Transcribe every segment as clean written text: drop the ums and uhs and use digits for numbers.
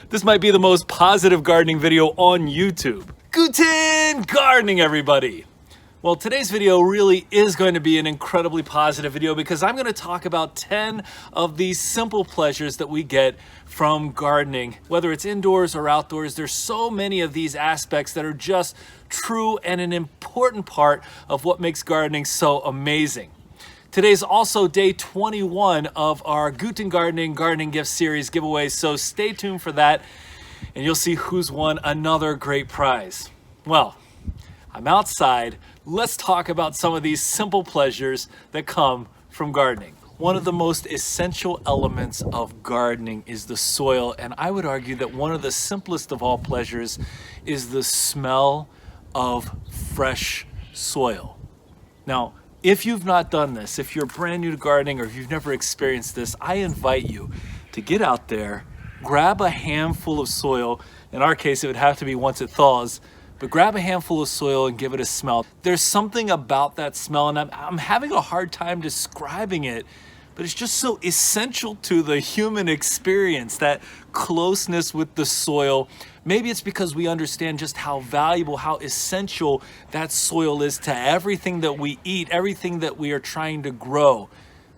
This might be the most positive gardening video on YouTube. Guten gardening, everybody. Well, today's video really is going to be an incredibly positive video because I'm going to talk about 10 of these simple pleasures that we get from gardening. Whether it's indoors or outdoors, there's so many of these aspects that are just true and an important part of what makes gardening so amazing. Today's also day 21 of our Guten gardening gift series giveaway, so stay tuned for that and you'll see who's won another great prize. Well, I'm outside. Let's talk about some of these simple pleasures that come from gardening. One of the most essential elements of gardening is the soil, and I would argue that one of the simplest of all pleasures is the smell of fresh soil. Now, if you've not done this, if you're brand new to gardening or if you've never experienced this, I invite you to get out there, grab a handful of soil. In our case, it would have to be once it thaws, but grab a handful of soil and give it a smell. There's something about that smell, and I'm having a hard time describing it, but it's just so essential to the human experience, that closeness with the soil. Maybe it's because we understand just how valuable, how essential that soil is to everything that we eat, everything that we are trying to grow.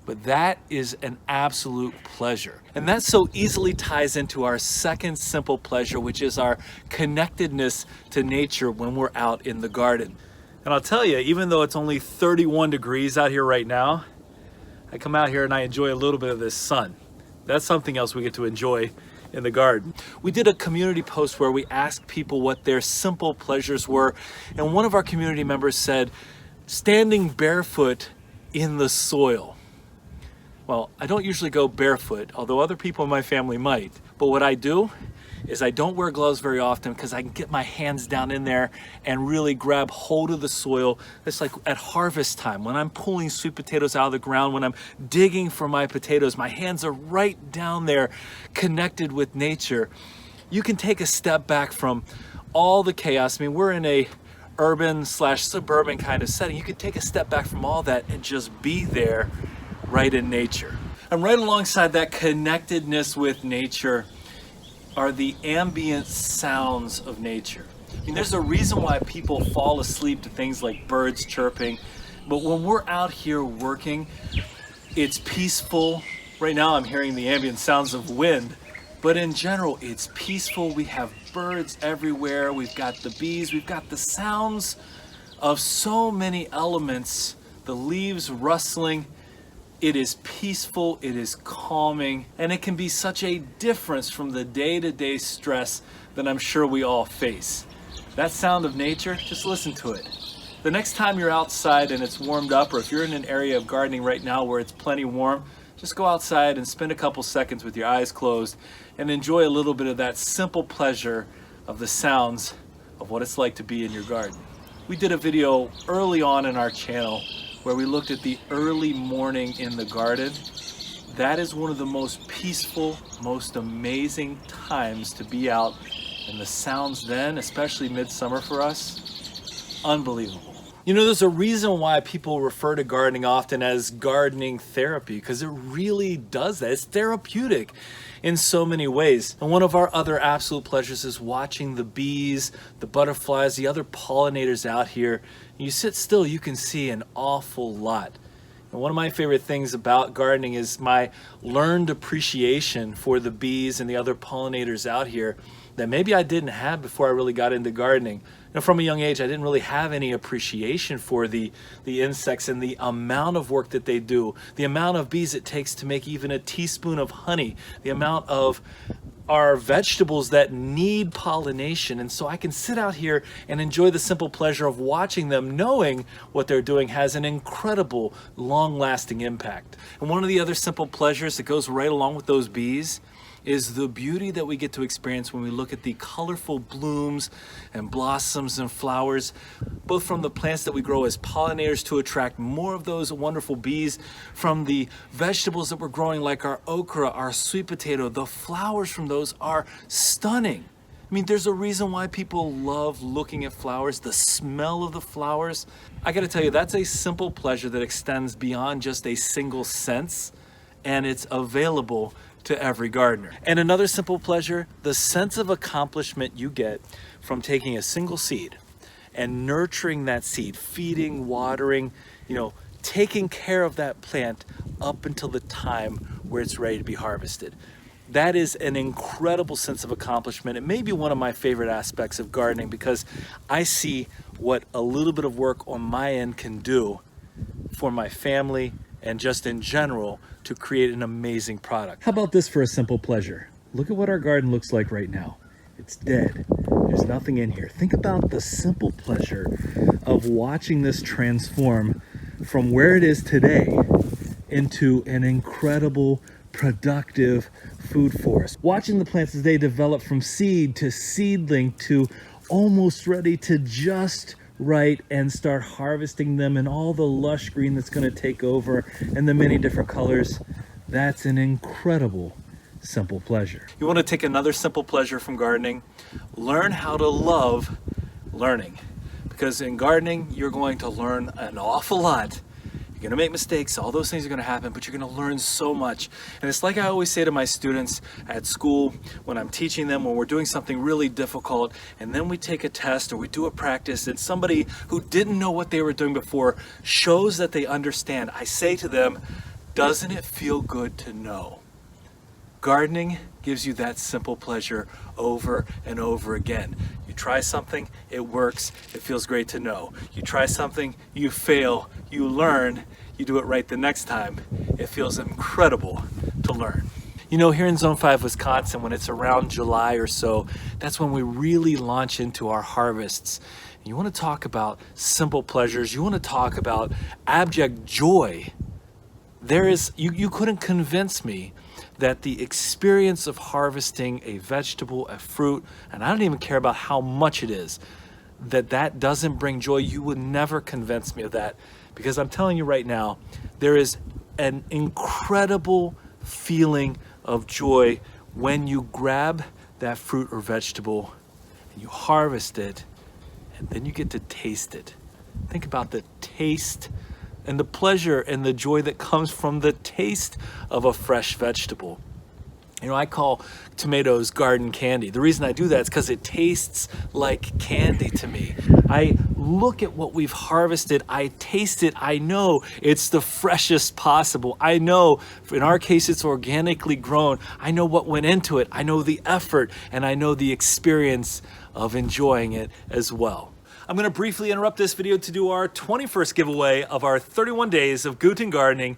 But that is an absolute pleasure. And that so easily ties into our second simple pleasure, which is our connectedness to nature when we're out in the garden. And I'll tell you, even though it's only 31 degrees out here right now, I come out here and I enjoy a little bit of this sun. That's something else we get to enjoy in the garden. We did a community post where we asked people what their simple pleasures were, and one of our community members said, standing barefoot in the soil. Well, I don't usually go barefoot, although other people in my family might. But what I do is I don't wear gloves very often because I can get my hands down in there and really grab hold of the soil. It's like at harvest time, when I'm pulling sweet potatoes out of the ground, when I'm digging for my potatoes, my hands are right down there connected with nature. You can take a step back from all the chaos. I mean, we're in a urban/suburban kind of setting. You can take a step back from all that and just be there right in nature. And right alongside that connectedness with nature are the ambient sounds of nature. I mean, there's a reason why people fall asleep to things like birds chirping, but when we're out here working, it's peaceful. Right now I'm hearing the ambient sounds of wind, but in general, it's peaceful. We have birds everywhere. We've got the bees. We've got the sounds of so many elements, the leaves rustling. It is peaceful, it is calming, and it can be such a difference from the day-to-day stress that I'm sure we all face. That sound of nature, just listen to it. The next time you're outside and it's warmed up, or if you're in an area of gardening right now where it's plenty warm, just go outside and spend a couple seconds with your eyes closed and enjoy a little bit of that simple pleasure of the sounds of what it's like to be in your garden. We did a video early on in our channel where we looked at the early morning in the garden. That is one of the most peaceful, most amazing times to be out. And the sounds then, especially midsummer for us, unbelievable. You know, there's a reason why people refer to gardening often as gardening therapy, because it really does that. It's therapeutic in so many ways. And one of our other absolute pleasures is watching the bees, the butterflies, the other pollinators out here. You sit still, you can see an awful lot. And one of my favorite things about gardening is my learned appreciation for the bees and the other pollinators out here that maybe I didn't have before I really got into gardening. You know, from a young age, I didn't really have any appreciation for the insects and the amount of work that they do, the amount of bees it takes to make even a teaspoon of honey, the amount of our vegetables that need pollination. And so I can sit out here and enjoy the simple pleasure of watching them, knowing what they're doing has an incredible, long-lasting impact. And one of the other simple pleasures that goes right along with those bees is the beauty that we get to experience when we look at the colorful blooms and blossoms and flowers, both from the plants that we grow as pollinators to attract more of those wonderful bees, from the vegetables that we're growing like our okra, our sweet potato. The flowers from those are stunning. I mean, there's a reason why people love looking at flowers, the smell of the flowers. I gotta tell you, that's a simple pleasure that extends beyond just a single sense, and it's available to every gardener. And another simple pleasure, the sense of accomplishment you get from taking a single seed and nurturing that seed, feeding, watering, taking care of that plant up until the time where it's ready to be harvested. That is an incredible sense of accomplishment. It may be one of my favorite aspects of gardening because I see what a little bit of work on my end can do for my family and just in general to create an amazing product. How about this for a simple pleasure? Look at what our garden looks like right now. It's dead. There's nothing in here. Think about the simple pleasure of watching this transform from where it is today into an incredible, productive food forest. Watching the plants as they develop from seed to seedling to almost ready to just right and start harvesting them in all the lush green that's going to take over and the many different colors. That's an incredible simple pleasure. You want to take another simple pleasure from gardening? Learn how to love learning. Because in gardening, you're going to learn an awful lot. You're going to make mistakes, all those things are going to happen, but you're going to learn so much. And it's like I always say to my students at school when I'm teaching them, when we're doing something really difficult, and then we take a test or we do a practice, and somebody who didn't know what they were doing before shows that they understand. I say to them, doesn't it feel good to know? Gardening gives you that simple pleasure over and over again. You try something, it works, it feels great to know. You try something, you fail, you learn, you do it right the next time. It feels incredible to learn. Here in Zone 5, Wisconsin, when it's around July or so, that's when we really launch into our harvests. You want to talk about simple pleasures, you want to talk about abject joy. You couldn't convince me that the experience of harvesting a vegetable, a fruit, and I don't even care about how much it is, that doesn't bring joy. You would never convince me of that, because I'm telling you right now, there is an incredible feeling of joy when you grab that fruit or vegetable and you harvest it, and then you get to taste it. Think about the taste and the pleasure and the joy that comes from the taste of a fresh vegetable. I call tomatoes garden candy. The reason I do that is because it tastes like candy to me. I look at what we've harvested, I taste it, I know it's the freshest possible. I know, in our case, it's organically grown. I know what went into it. I know the effort, and I know the experience of enjoying it as well. I'm going to briefly interrupt this video to do our 21st giveaway of our 31 days of Guten gardening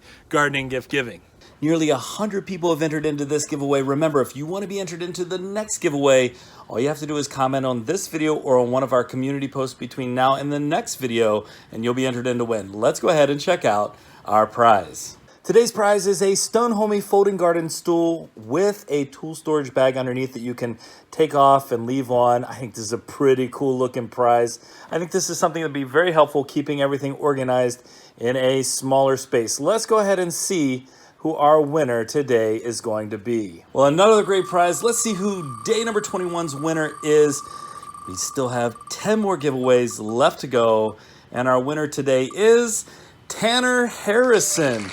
gift giving. Nearly 100 people have entered into this giveaway. Remember, if you want to be entered into the next giveaway, all you have to do is comment on this video or on one of our community posts between now and the next video, and you'll be entered in to win. Let's go ahead and check out our prize. Today's prize is a Stone Homey folding garden stool with a tool storage bag underneath that you can take off and leave on. I think this is a pretty cool looking prize. I think this is something that would be very helpful keeping everything organized in a smaller space. Let's go ahead and see who our winner today is going to be. Well, another great prize. Let's see who day number 21's winner is. We still have 10 more giveaways left to go, and our winner today is Tanner Harrison.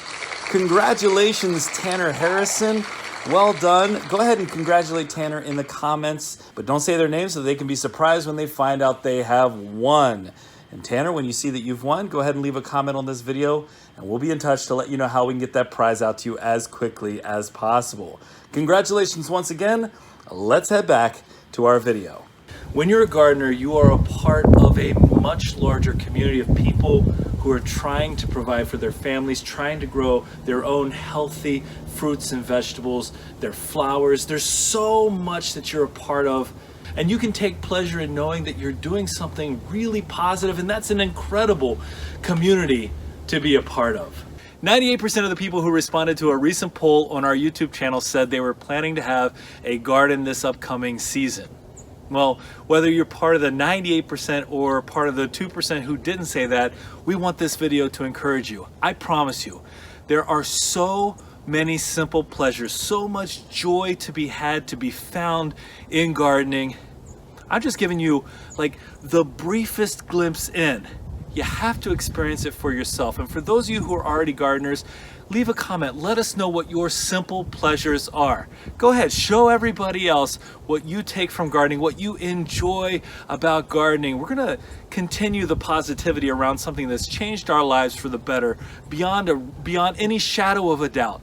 Congratulations, Tanner Harrison. Well done. Go ahead and congratulate Tanner in the comments, but don't say their name so they can be surprised when they find out they have won. And Tanner, when you see that you've won, go ahead and leave a comment on this video, and we'll be in touch to let you know how we can get that prize out to you as quickly as possible. Congratulations once again. Let's head back to our video. When you're a gardener, you are a part of a much larger community of people who are trying to provide for their families, trying to grow their own healthy fruits and vegetables, their flowers. There's so much that you're a part of, and you can take pleasure in knowing that you're doing something really positive, and that's an incredible community to be a part of. 98% of the people who responded to a recent poll on our YouTube channel said they were planning to have a garden this upcoming season. Well, whether you're part of the 98% or part of the 2% who didn't say that, we want this video to encourage you. I promise you, there are so many simple pleasures, so much joy to be had, to be found in gardening. I'm just giving you like the briefest glimpse in. You have to experience it for yourself. And for those of you who are already gardeners, leave a comment. Let us know what your simple pleasures are. Go ahead, show everybody else what you take from gardening, what you enjoy about gardening. We're gonna continue the positivity around something that's changed our lives for the better, beyond any shadow of a doubt.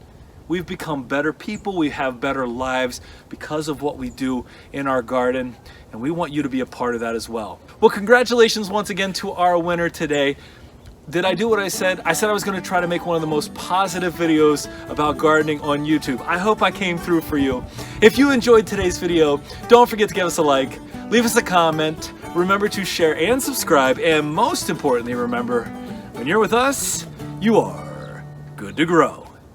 We've become better people, we have better lives because of what we do in our garden, and we want you to be a part of that as well. Well, congratulations once again to our winner today. Did I do what I said? I said I was going to try to make one of the most positive videos about gardening on YouTube. I hope I came through for you. If you enjoyed today's video, don't forget to give us a like, leave us a comment, remember to share and subscribe, and most importantly, remember, when you're with us, you are good to grow.